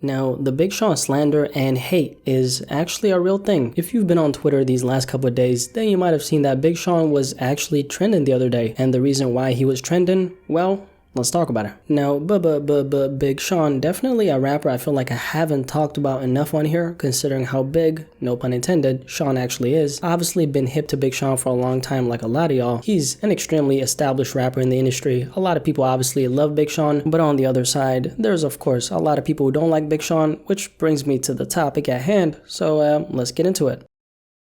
Now, the Big Sean slander and hate is actually a real thing. If you've been on Twitter these last couple of days, then you might have seen that Big Sean was actually trending the other day. And the reason why he was trending, well, let's talk about it. Now, Big Sean, definitely a rapper I feel like I haven't talked about enough on here, considering how big, no pun intended, Sean actually is. Obviously been hip to Big Sean for a long time like a lot of y'all. He's an extremely established rapper in the industry. A lot of people obviously love Big Sean, but on the other side, there's of course a lot of people who don't like Big Sean, which brings me to the topic at hand, so let's get into it.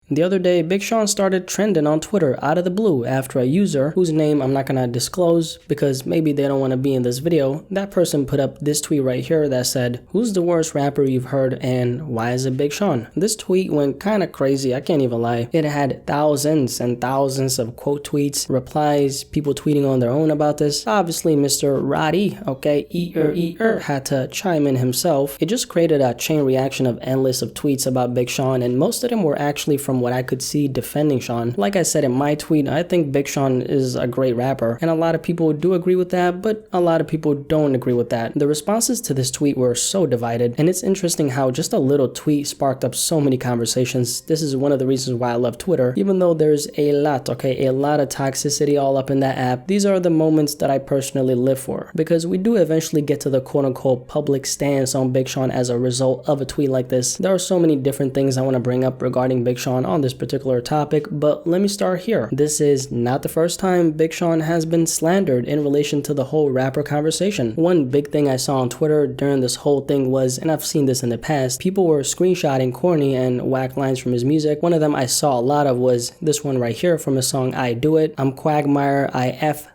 The other day, Big Sean started trending on Twitter out of the blue after a user, whose name I'm not gonna disclose because maybe they don't want to be in this video, that person put up this tweet right here that said, "Who's the worst rapper you've heard and why is it Big Sean?" This tweet went kinda crazy, I can't even lie. It had thousands and thousands of quote tweets, replies, people tweeting on their own about this. Obviously Mr. Roddy, okay, had to chime in himself. It just created a chain reaction of endless of tweets about Big Sean, and most of them were actually from what I could see defending Sean. Like I said in my tweet, I think Big Sean is a great rapper, and a lot of people do agree with that, but a lot of people don't agree with that. The responses to this tweet were so divided, and it's interesting how just a little tweet sparked up so many conversations. This is one of the reasons why I love Twitter, even though there's a lot of toxicity all up in that app. These are the moments that I personally live for, because we do eventually get to the quote-unquote public stance on Big Sean as a result of a tweet like this. There are so many different things I want to bring up regarding Big Sean on this particular topic, but let me start here. This is not the first time Big Sean has been slandered in relation to the whole rapper conversation. One big thing I saw on Twitter during this whole thing was, and I've seen this in the past, people were screenshotting corny and whack lines from his music. One of them I saw a lot of was this one right here from his song I Do It. I'm Quagmire, I F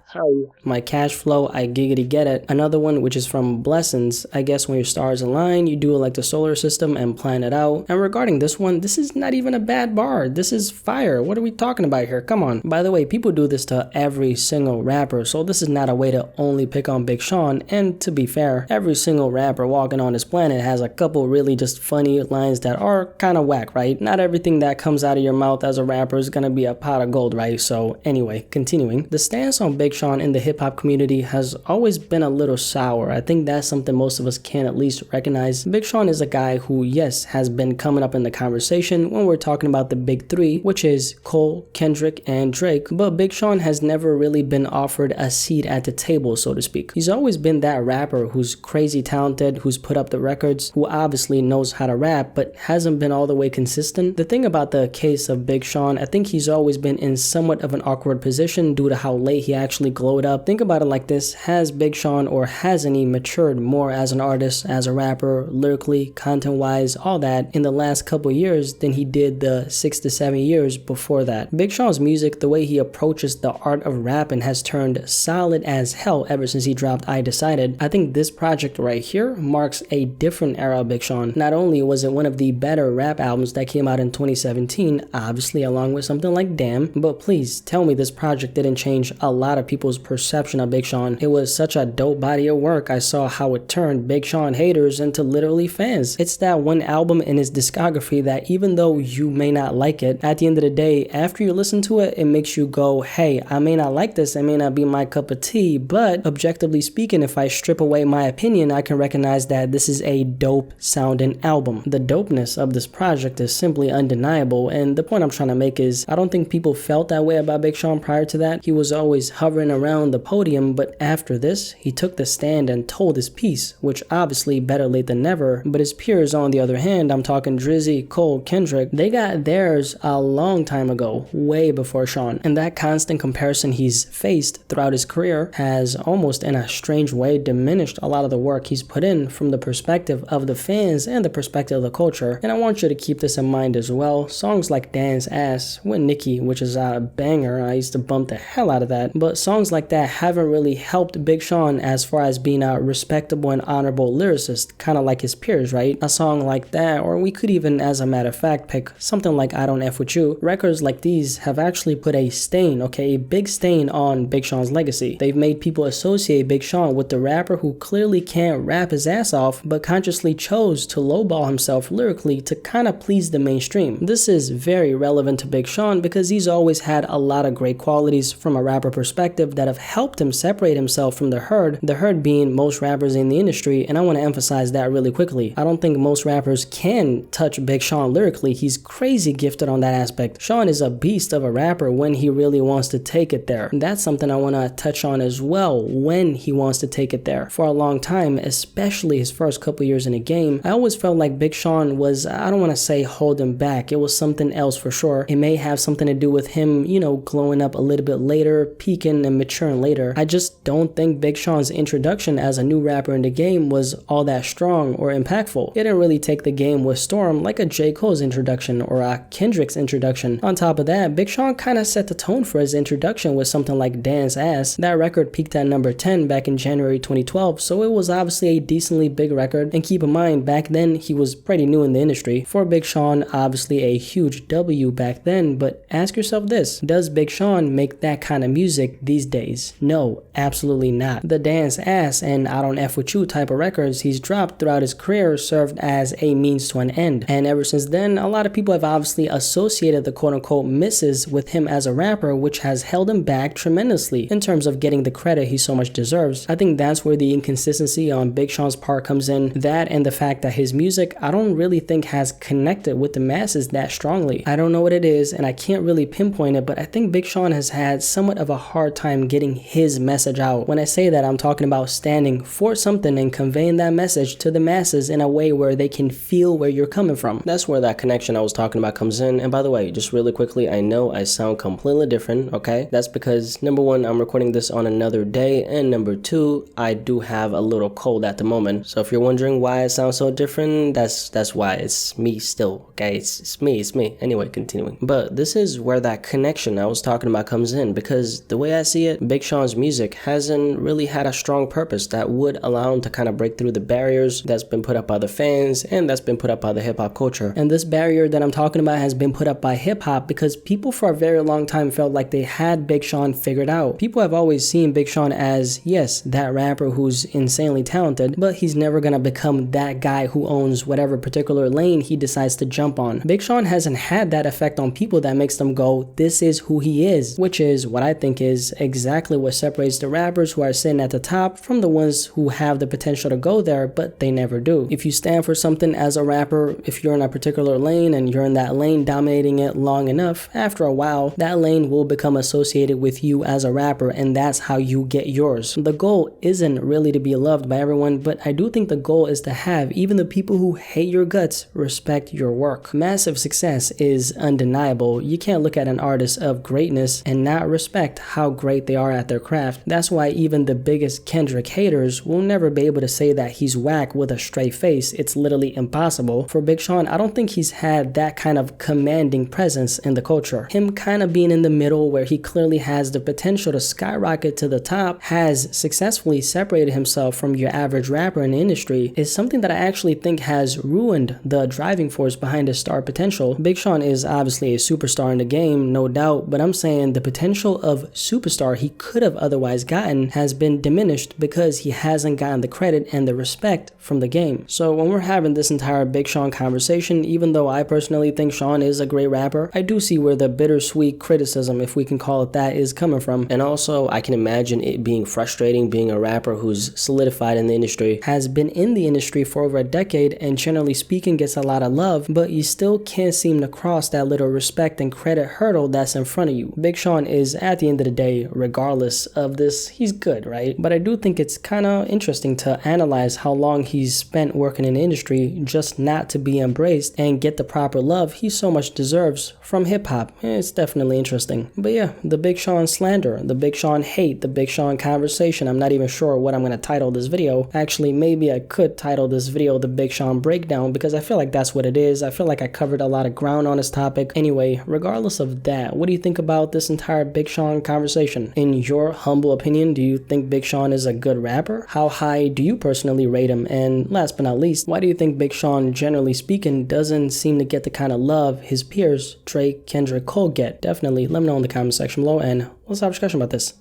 my cash flow, I giggity get it. Another one, which is from Blessings, I guess when your stars align, you do it like the solar system and plan it out. And regarding this one, this is not even a bad bar. This is fire. What are we talking about here? Come on. By the way, people do this to every single rapper, so this is not a way to only pick on Big Sean. And to be fair, every single rapper walking on this planet has a couple really just funny lines that are kind of whack, right? Not everything that comes out of your mouth as a rapper is gonna be a pot of gold, right? So anyway, continuing. The stance on Big Sean in the hip-hop community has always been a little sour. I think that's something most of us can at least recognize. Big Sean is a guy who, yes, has been coming up in the conversation when we're talking about the big three, which is Cole, Kendrick, and Drake, but Big Sean has never really been offered a seat at the table, so to speak. He's always been that rapper who's crazy talented, who's put up the records, who obviously knows how to rap, but hasn't been all the way consistent. The thing about the case of Big Sean, I think he's always been in somewhat of an awkward position due to how late he actually glowed up. Think about it like this: has Big Sean, or hasn't he, matured more as an artist, as a rapper, lyrically, content-wise, all that, in the last couple years than he did the 6 to 7 years before that? Big Sean's music, the way he approaches the art of rapping, has turned solid as hell ever since he dropped I Decided. I think this project right here marks a different era of Big Sean. Not only was it one of the better rap albums that came out in 2017, obviously along with something like Damn, but please tell me this project didn't change a lot of people's perception of Big Sean. It was such a dope body of work. I saw how it turned Big Sean haters into literally fans. It's that one album in his discography that even though you may not like it, at the end of the day, after you listen to it, it makes you go, hey, I may not like this, it may not be my cup of tea, but objectively speaking, if I strip away my opinion, I can recognize that this is a dope sounding album. The dopeness of this project is simply undeniable, and the point I'm trying to make is, I don't think people felt that way about Big Sean prior to that. He was always hovering around the podium, but after this, he took the stand and told his piece, which obviously better late than never. But his peers, on the other hand, I'm talking Drizzy, Cole, Kendrick, they got theirs a long time ago, way before Sean. And that constant comparison he's faced throughout his career has almost in a strange way diminished a lot of the work he's put in from the perspective of the fans and the perspective of the culture. And I want you to keep this in mind as well. Songs like Dance Ass with Nicki, which is a banger, I used to bump the hell out of that, but songs like that haven't really helped Big Sean as far as being a respectable and honorable lyricist, kind of like his peers, right? A song like that, or we could even, as a matter of fact, pick something like I Don't F With You. Records like these have actually put a stain, okay, a big stain on Big Sean's legacy. They've made people associate Big Sean with the rapper who clearly can't rap his ass off, but consciously chose to lowball himself lyrically to kind of please the mainstream. This is very relevant to Big Sean because he's always had a lot of great qualities from a rapper perspective, perspective that have helped him separate himself from the herd being most rappers in the industry, and I want to emphasize that really quickly. I don't think most rappers can touch Big Sean lyrically. He's crazy gifted on that aspect. Sean is a beast of a rapper when he really wants to take it there. And that's something I want to touch on as well, when he wants to take it there. For a long time, especially his first couple years in the game, I always felt like Big Sean was, I don't want to say holding back, it was something else for sure. It may have something to do with him, you know, glowing up a little bit later, peaking and maturing later. I just don't think Big Sean's introduction as a new rapper in the game was all that strong or impactful. It didn't really take the game with storm like a J. Cole's introduction or a Kendrick's introduction. On top of that, Big Sean kind of set the tone for his introduction with something like Dance Ass. That record peaked at number 10 back in January 2012, so it was obviously a decently big record. And keep in mind, back then he was pretty new in the industry. For Big Sean, obviously a huge W back then, but ask yourself this: does Big Sean make that kind of music these days? No, absolutely not. The Dance Ass and I Don't F With You type of records he's dropped throughout his career served as a means to an end, and ever since then a lot of people have obviously associated the quote-unquote misses with him as a rapper, which has held him back tremendously in terms of getting the credit he so much deserves. I think that's where the inconsistency on Big Sean's part comes in, that and the fact that his music I don't really think has connected with the masses that strongly. I don't know what it is and I can't really pinpoint it, but I think Big Sean has had somewhat of a hard time getting his message out. When I say that, I'm talking about standing for something and conveying that message to the masses in a way where they can feel where you're coming from. That's where that connection I was talking about comes in. And by the way, just really quickly, I know I sound completely different, okay? That's because number one, I'm recording this on another day, and number two, I do have a little cold at the moment. So if you're wondering why I sound so different, that's why. It's me still, okay? It's me. Anyway, continuing. But this is where that connection I was talking about comes in, because the way I see it, Big Sean's music hasn't really had a strong purpose that would allow him to kind of break through the barriers that's been put up by the fans and that's been put up by the hip-hop culture. And this barrier that I'm talking about has been put up by hip-hop because people for a very long time felt like they had Big Sean figured out. People have always seen Big Sean as, yes, that rapper who's insanely talented, but he's never gonna become that guy who owns whatever particular lane he decides to jump on. Big Sean hasn't had that effect on people that makes them go, this is who he is, which is what I think is exactly what separates the rappers who are sitting at the top from the ones who have the potential to go there, but they never do. If you stand for something as a rapper, if you're in a particular lane and you're in that lane dominating it long enough, after a while, that lane will become associated with you as a rapper, and that's how you get yours. The goal isn't really to be loved by everyone, but I do think the goal is to have even the people who hate your guts respect your work. Massive success is undeniable. You can't look at an artist of greatness and not respect how great they are at their craft. That's why even the biggest Kendrick haters will never be able to say that he's whack with a straight face. It's literally impossible. For Big Sean, I don't think he's had that kind of commanding presence in the culture. Him kind of being in the middle where he clearly has the potential to skyrocket to the top, has successfully separated himself from your average rapper in the industry, is something that I actually think has ruined the driving force behind his star potential. Big Sean is obviously a superstar in the game, no doubt, but I'm saying the potential of superstar he could have otherwise gotten has been diminished because he hasn't gotten the credit and the respect from the game. So when we're having this entire Big Sean conversation, even though I personally think Sean is a great rapper, I do see where the bittersweet criticism, if we can call it that, is coming from. And also I can imagine it being frustrating being a rapper who's solidified in the industry, has been in the industry for over a decade, and generally speaking gets a lot of love, but you still can't seem to cross that little respect and credit hurdle that's in front of you. Big Sean is, at the end of the day, regardless of this, he's good, right? But I do think it's kind of interesting to analyze how long he's spent working in the industry just not to be embraced and get the proper love he so much deserves from hip-hop. It's definitely interesting. But yeah, the Big Sean slander, the Big Sean hate, the Big Sean conversation. I'm not even sure what I'm going to title this video. Actually, maybe I could title this video the Big Sean breakdown, because I feel like that's what it is. I feel like I covered a lot of ground on this topic. Anyway, regardless of that, what do you think about this entire Big Sean conversation? In your humble opinion, do you think Big Sean is a good rapper? How high do you personally rate him? And last but not least, why do you think Big Sean, generally speaking, doesn't seem to get the kind of love his peers, Drake, Kendrick, Cole, get? Definitely let me know in the comment section below, and let's have a discussion about this.